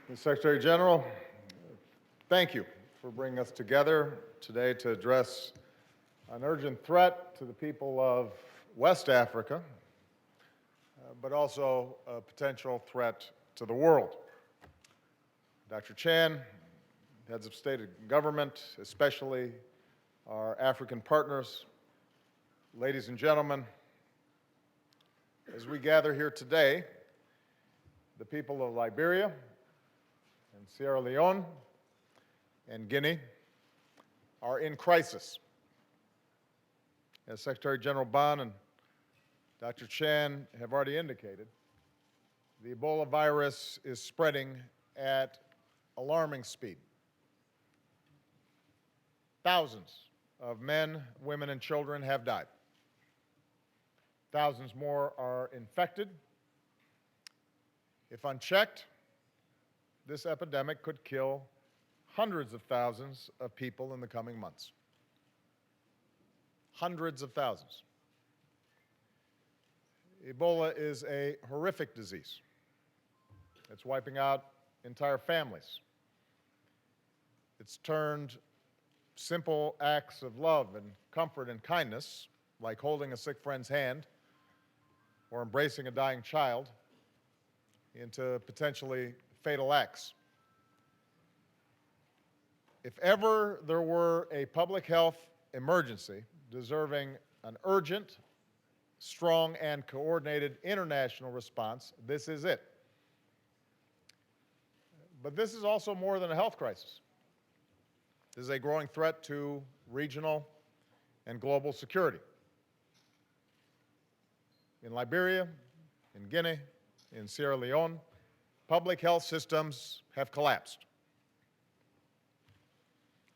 Mr. Secretary General, thank you for bringing us together today to address an urgent threat to the people of West Africa, but also a potential threat to the world. Dr. Chan, heads of state and government, especially our African partners, ladies and gentlemen, as we gather here today, the people of Liberia and Sierra Leone and Guinea are in crisis. As Secretary General Ban and Dr. Chan have already indicated, the Ebola virus is spreading at alarming speed. Thousands of men, women, and children have died. Thousands more are infected. If unchecked, this epidemic could kill hundreds of thousands of people in the coming months. Hundreds of thousands. Ebola is a horrific disease. It's wiping out entire families. It's turned simple acts of love and comfort and kindness, like holding a sick friend's hand or embracing a dying child, into potentially fatal acts. If ever there were a public health emergency deserving an urgent, strong, and coordinated international response, this is it. But this is also more than a health crisis. This is a growing threat to regional and global security. In Liberia, in Guinea, in Sierra Leone, public health systems have collapsed.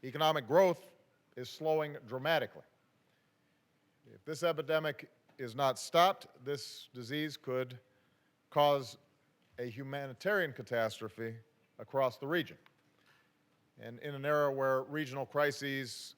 Economic growth is slowing dramatically. If this epidemic is not stopped, this disease could cause a humanitarian catastrophe across the region. And in an era where regional crises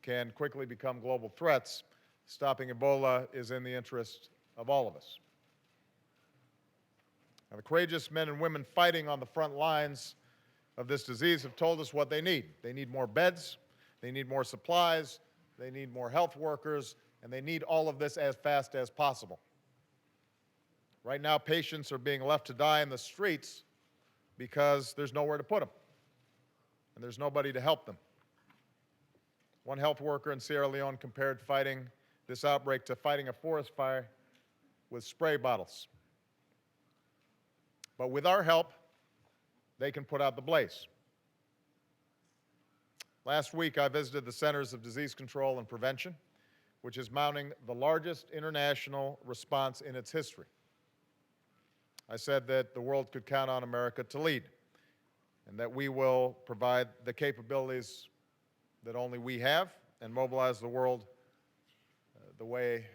can quickly become global threats, stopping Ebola is in the interest of all of us. Now, the courageous men and women fighting on the front lines of this disease have told us what they need. They need more beds, they need more supplies, they need more health workers, and they need all of this as fast as possible. Right now, patients are being left to die in the streets because there's nowhere to put them, and there's nobody to help them. One health worker in Sierra Leone compared fighting this outbreak to fighting a forest fire with spray bottles. But with our help, they can put out the blaze. Last week, I visited the Centers of Disease Control and Prevention, which is mounting the largest international response in its history. I said that the world could count on America to lead, and that we will provide the capabilities that only we have and mobilize the world the way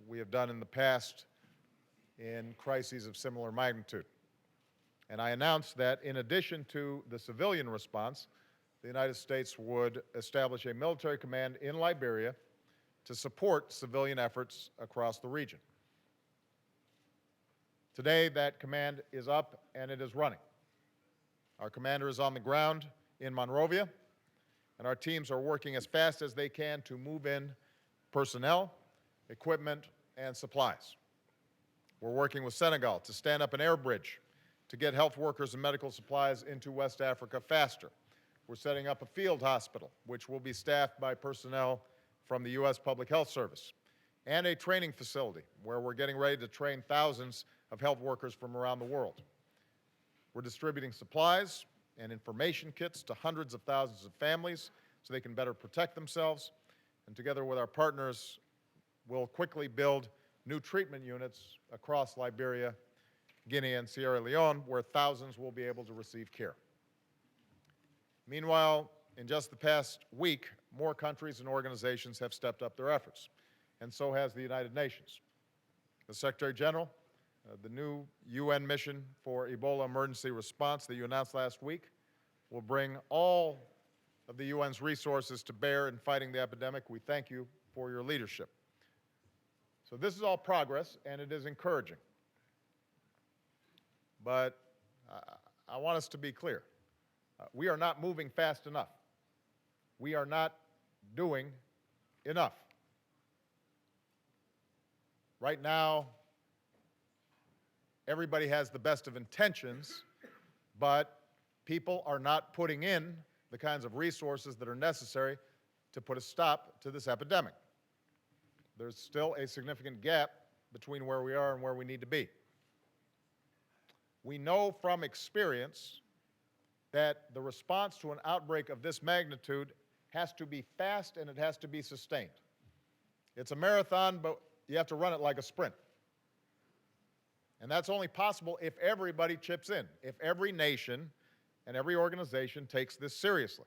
we have done in the past in crises of similar magnitude. And I announced that in addition to the civilian response, the United States would establish a military command in Liberia to support civilian efforts across the region. Today, that command is up and it is running. Our commander is on the ground in Monrovia, and our teams are working as fast as they can to move in personnel, equipment, and supplies. We're working with Senegal to stand up an air bridge to get health workers and medical supplies into West Africa faster. We're setting up a field hospital, which will be staffed by personnel from the U.S. Public Health Service, and a training facility where we're getting ready to train thousands of health workers from around the world. We're distributing supplies and information kits to hundreds of thousands of families so they can better protect themselves, and together with our partners, we'll quickly build new treatment units across Liberia, Guinea, and Sierra Leone, where thousands will be able to receive care. Meanwhile, in just the past week, more countries and organizations have stepped up their efforts, and so has the United Nations. The Secretary General, the new UN mission for Ebola emergency response that you announced last week will bring all of the UN's resources to bear in fighting the epidemic. We thank you for your leadership. So this is all progress, and it is encouraging. But I want us to be clear. We are not moving fast enough. We are not doing enough. Right now, everybody has the best of intentions, but people are not putting in the kinds of resources that are necessary to put a stop to this epidemic. There's still a significant gap between where we are and where we need to be. We know from experience that the response to an outbreak of this magnitude has to be fast and it has to be sustained. It's a marathon, but you have to run it like a sprint. And that's only possible if everybody chips in, if every nation and every organization takes this seriously.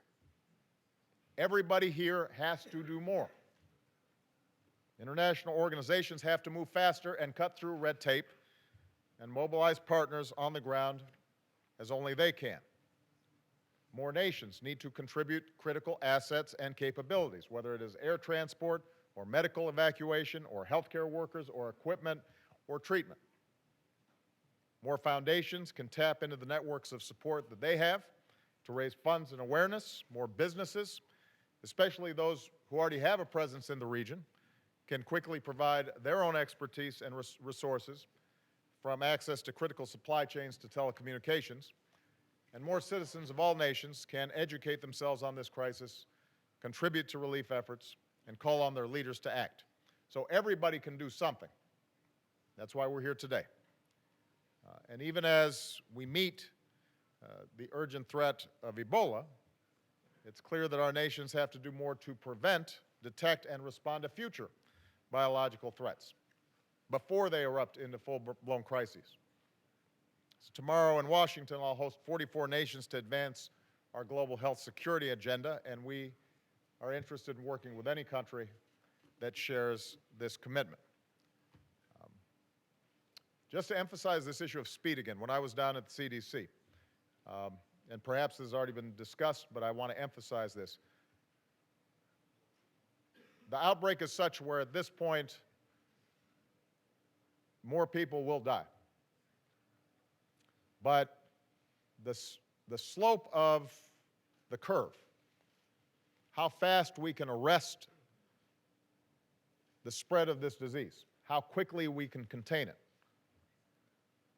Everybody here has to do more. International organizations have to move faster and cut through red tape and mobilize partners on the ground as only they can. More nations need to contribute critical assets and capabilities, whether it is air transport or medical evacuation or healthcare workers or equipment or treatment. More foundations can tap into the networks of support that they have to raise funds and awareness. More businesses, especially those who already have a presence in the region, can quickly provide their own expertise and resources, from access to critical supply chains to telecommunications. And more citizens of all nations can educate themselves on this crisis, contribute to relief efforts, and call on their leaders to act. So everybody can do something. That's why we're here today. And even as we meet the urgent threat of Ebola, it's clear that our nations have to do more to prevent, detect, and respond to future biological threats before they erupt into full-blown crises. So tomorrow in Washington, I'll host 44 nations to advance our global health security agenda, and we are interested in working with any country that shares this commitment. Just to emphasize this issue of speed again, when I was down at the CDC, and perhaps this has already been discussed, but I want to emphasize this. The outbreak is such where at this point, more people will die. But the slope of the curve, how fast we can arrest the spread of this disease, how quickly we can contain it,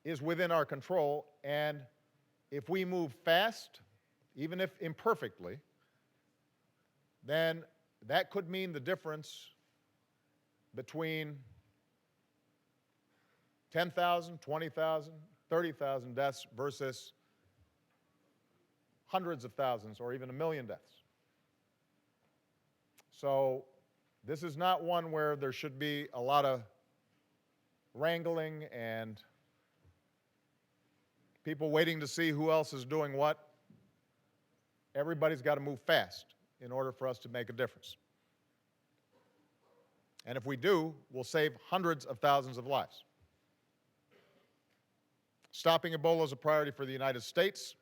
is within our control. And if we move fast, even if imperfectly, then that could mean the difference between 10,000, 20,000, 30,000 deaths versus hundreds of thousands or even 1 million deaths. So this is not one where there should be a lot of wrangling and people waiting to see who else is doing what. Everybody's got to move fast in order for us to make a difference. And if we do, we'll save hundreds of thousands of lives. Stopping Ebola is a priority for the United States.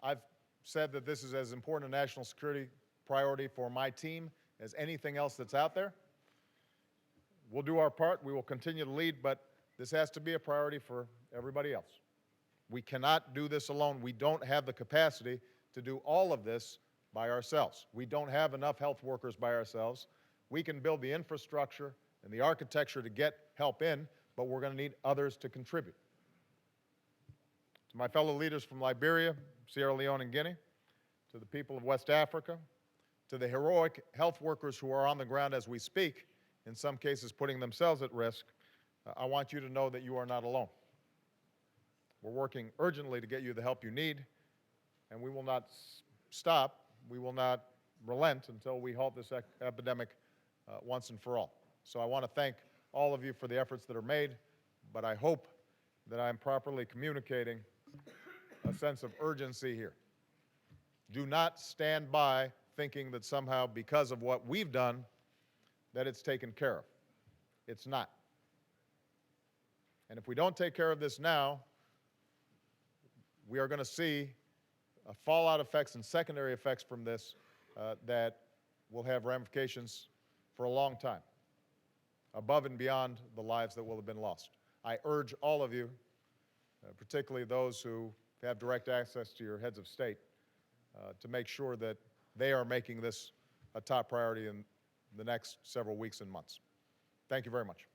I've said that this is as important a national security priority for my team as anything else that's out there. We'll do our part. We will continue to lead, but this has to be a priority for everybody else. We cannot do this alone. We don't have the capacity to do all of this by ourselves. We don't have enough health workers by ourselves. We can build the infrastructure and the architecture to get help in, but we're going to need others to contribute. To my fellow leaders from Liberia, Sierra Leone, and Guinea, to the people of West Africa, to the heroic health workers who are on the ground as we speak, in some cases putting themselves at risk, I want you to know that you are not alone. We're working urgently to get you the help you need, and we will not stop, we will not relent until we halt this epidemic once and for all. So I want to thank all of you for the efforts that are made, but I hope that I'm properly communicating a sense of urgency here. Do not stand by thinking that somehow because of what we've done that it's taken care of. It's not. And if we don't take care of this now, we are going to see fallout effects and secondary effects from this that will have ramifications for a long time, above and beyond the lives that will have been lost. I urge all of you, particularly those who have direct access to your heads of state to make sure that they are making this a top priority in the next several weeks and months. Thank you very much.